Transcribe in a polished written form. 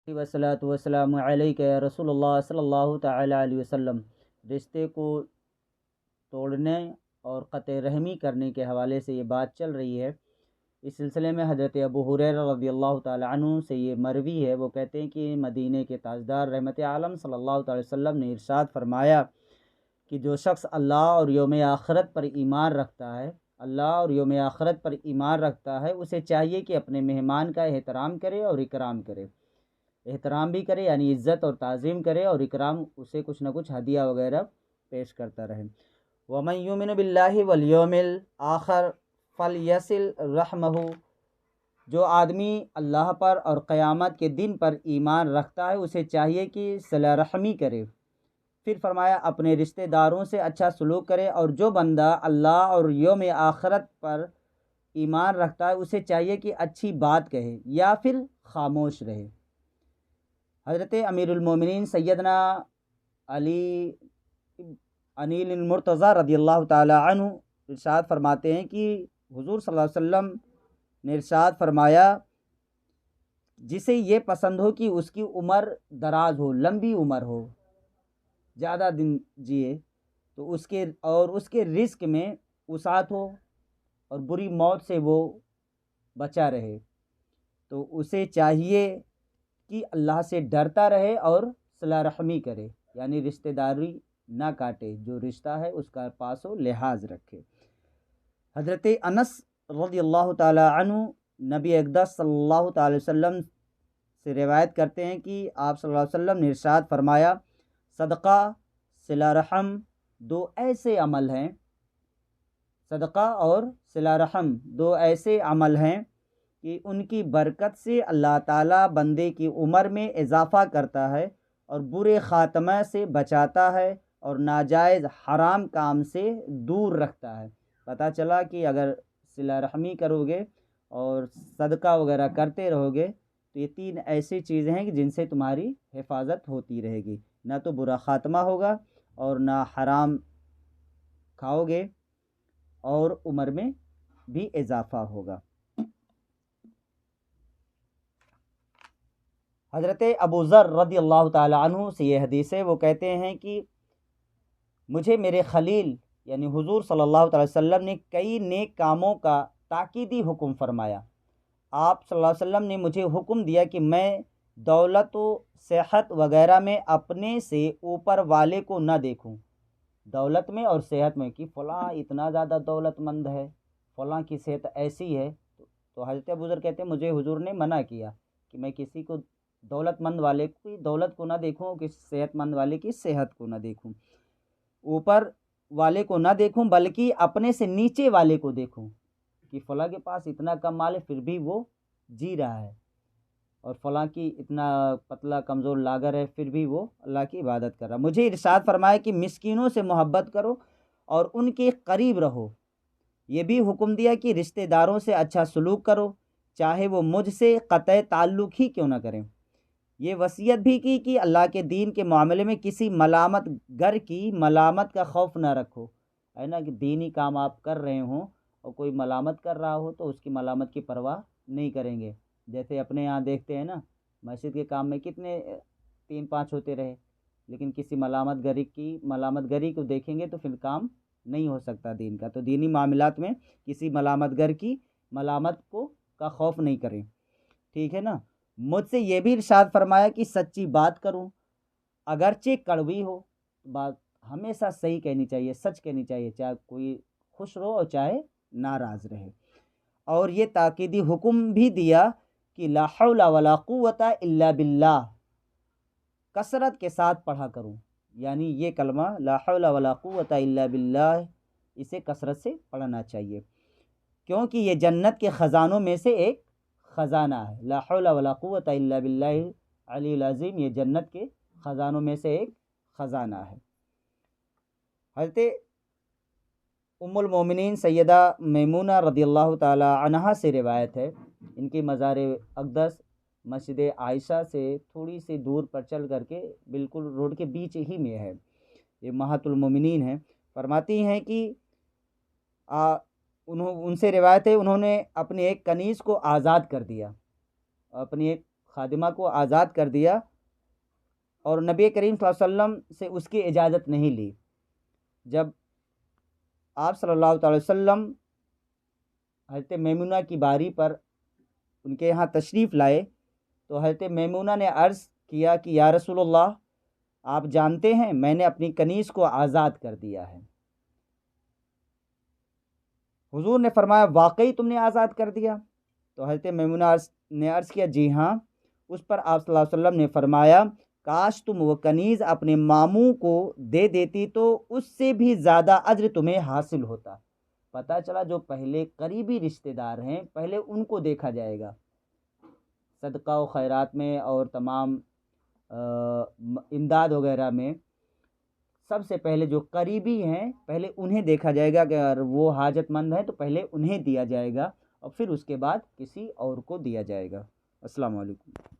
वस्सलातु वस्सलामु अलैका या रसूलुल्लाह सल्लल्लाहु ताला अलैहि वसल्लम। रिश्ते को तोड़ने और क़त्ल रहमी करने के हवाले से ये बात चल रही है। इस सिलसिले में हज़रत अबू हुरैरा रज़ियल्लाहु ताला अन्हु से ये मरवी है, वो कहते हैं कि मदीने के ताजदार रहमत आलम सल्लल्लाहु अलैहि वसल्लम ने इरशाद फरमाया कि जो शख्स अल्लाह और यौम आखिरत पर ईमान रखता है, अल्लाह और यौम आखिरत पर ईमान रखता है, उसे चाहिए कि अपने मेहमान का एहतराम करे और इकराम करे। एहतराम भी करे यानी इज़्ज़त और ताज़ीम करे, और इकराम उसे कुछ न कुछ हदिया वगैरह पेश करता रहे। वमन युमिनु बिल्लाहि वल यौमिल आखिर फलयसिल रहमहु। जो आदमी अल्लाह पर और क़यामत के दिन पर ईमान रखता है, उसे चाहिए कि सिला रहमी करे। फिर फरमाया अपने रिश्तेदारों से अच्छा सलूक करे, और जो बंदा अल्लाह और यौम आखिरत पर ईमान रखता है, उसे चाहिए कि अच्छी बात कहे या फिर खामोश रहे। हज़रत अमीरुल मोमिनीन सैयदना अली अनील मुर्तज़ा रज़ियल्लाहु ताला अन्हु इरशाद फरमाते हैं कि हुज़ूर सल्लल्लाहु अलैहि वसल्लम ने इरशाद फरमाया, जिसे ये पसंद हो कि उसकी उम्र दराज हो, लंबी उम्र हो, ज़्यादा दिन जिए, तो उसके रिस्क में वसाअत हो और बुरी मौत से वो बचा रहे, तो उसे चाहिए कि अल्लाह से डरता रहे और सिला रहमी करे, यानी रिश्तेदारी ना काटे, जो रिश्ता है उसका पासो लिहाज रखे। हज़रत अनस रज़ियल्लाहु ताला अन्हु नबी अक़दस सल्लल्लाहु अलैहि वसल्लम से रिवायत करते हैं कि आप सल्लल्लाहु अलैहि वसल्लम ने इरशाद फरमाया, सदका सिला रहम दो ऐसे अमल हैं, सदका और सिला रहम दो ऐसे अमल हैं कि उनकी बरकत से अल्लाह ताला बंदे की उम्र में इजाफ़ा करता है और बुरे ख़ात्मा से बचाता है और नाजायज़ हराम काम से दूर रखता है। पता चला कि अगर सिला रहमी करोगे और सदका वगैरह करते रहोगे, तो ये तीन ऐसी चीज़ें हैं कि जिनसे तुम्हारी हिफाजत होती रहेगी, ना तो बुरा ख़ात्मा होगा और ना हराम खाओगे और उम्र में भी इजाफ़ा होगा। हज़रत अबू ज़र रज़ियल्लाहु ताला अन्हु से ये हदीस है, वो कहते हैं कि मुझे मेरे खलील यानी हुज़ूर सल्लल्लाहु अलैहि वसल्लम ने कई नेक कामों का ताकीदी हुक्म फरमाया। आप सल्लल्लाहु अलैहि वसल्लम ने मुझे हुक्म दिया कि मैं दौलत व सेहत वगैरह में अपने से ऊपर वाले को न देखूं। दौलत में और सेहत में कि फ़लाँ इतना ज़्यादा दौलतमंद है, फ़लाँ की सेहत ऐसी है, तो हज़रत अबू ज़र कहते हैं मुझे हुज़ूर ने मना किया कि मैं किसी को दौलतमंद वाले की दौलत को ना देखूं, कि सेहतमंद वाले की सेहत को ना देखूं, ऊपर वाले को ना देखूं, बल्कि अपने से नीचे वाले को देखूं कि फ़लाँ के पास इतना कम माल है फिर भी वो जी रहा है, और फ़लाँ की इतना पतला कमज़ोर लागर है फिर भी वो अल्लाह की इबादत कर रहा। मुझे इरशाद फरमाया कि मिस्कीनों से मोहब्बत करो और उनके करीब रहो। ये भी हुक्म दिया कि रिश्तेदारों से अच्छा सलूक करो, चाहे वो मुझसे क़त्अ ताल्लुक़ ही क्यों ना करें। ये वसीयत भी की कि अल्लाह के दीन के मामले में किसी मलामत गर की मलामत का खौफ ना रखो, है ना, कि दीनी काम आप कर रहे हों और कोई मलामत कर रहा हो तो उसकी मलामत की परवाह नहीं करेंगे। जैसे अपने यहाँ देखते हैं ना, मस्जिद के काम में कितने 3-5 होते रहे, लेकिन किसी मलामत गरी को देखेंगे तो फिर काम नहीं हो सकता दीन का। तो दीनी मामलात में किसी मलामत गर की मलामत का खौफ नहीं करें, ठीक है ना। मुझसे ये भी इरशाद फरमाया कि सच्ची बात करूं, अगरचे कड़वी हो, बात हमेशा सही कहनी चाहिए, सच कहनी चाहिए, चाहे कोई खुश रहो और चाहे नाराज़ रहे। और ये ताकीदी हुक्म भी दिया कि ला हौला वला कुव्वता इल्ला बिल्लाह कसरत के साथ पढ़ा करूं, यानी ये कलमा ला हौला वला कुव्वता इल्ला बिल्लाह, इसे कसरत से पढ़ना चाहिए, क्योंकि ये जन्नत के ख़जानों में से एक ख़जाना है। ला हौला वला कुव्वता इल्ला बिल्लाहि अलील अज़ीम, ये जन्नत के ख़जानों में से एक ख़जाना है। हज़रत उम्मुल मोमिनीन सैयदा मैमूना रज़ियल्लाहु ताला अन्हा से रिवायत है, इनकी मज़ार अक़दस मस्जिद आयशा से थोड़ी सी दूर पर चल करके बिल्कुल रोड के बीच ही में है। ये उम्महातुल मोमिनीन हैं। फरमाती हैं कि उनसे रिवायत है, उन्होंने अपने एक कनीज़ को आज़ाद कर दिया, अपनी एक خادمہ کو آزاد کر دیا اور نبی کریم صلی اللہ علیہ وسلم سے اس کی اجازت نہیں لی۔ جب آپ صلی اللہ تعالی وسلم حضرت میمونہ کی باری پر ان کے یہاں تشریف لائے تو حضرت میمونہ نے عرض کیا کہ یا رسول اللہ، آپ جانتے ہیں میں نے اپنی کنیز کو آزاد کر دیا ہے۔ حضور نے فرمایا واقعی تم نے آزاد کر دیا؟ تو حضرت میمونہ نے عرض کیا جی ہاں۔ اس پر آپ صلی اللہ علیہ وسلم نے فرمایا کاش تم وہ کنیز اپنے ماموں کو دے دیتی تو اس سے بھی زیادہ اجر تمہیں حاصل ہوتا۔ پتہ چلا جو پہلے قریبی رشتہ دار ہیں پہلے ان کو دیکھا جائے گا، صدقہ و خیرات میں اور تمام امداد وغیرہ میں سب سے پہلے جو قریبی ہیں پہلے انہیں دیکھا جائے گا کہ اگر وہ حاجت مند ہیں تو پہلے انہیں دیا جائے گا اور پھر اس کے بعد کسی اور کو دیا جائے گا۔ السلام علیکم۔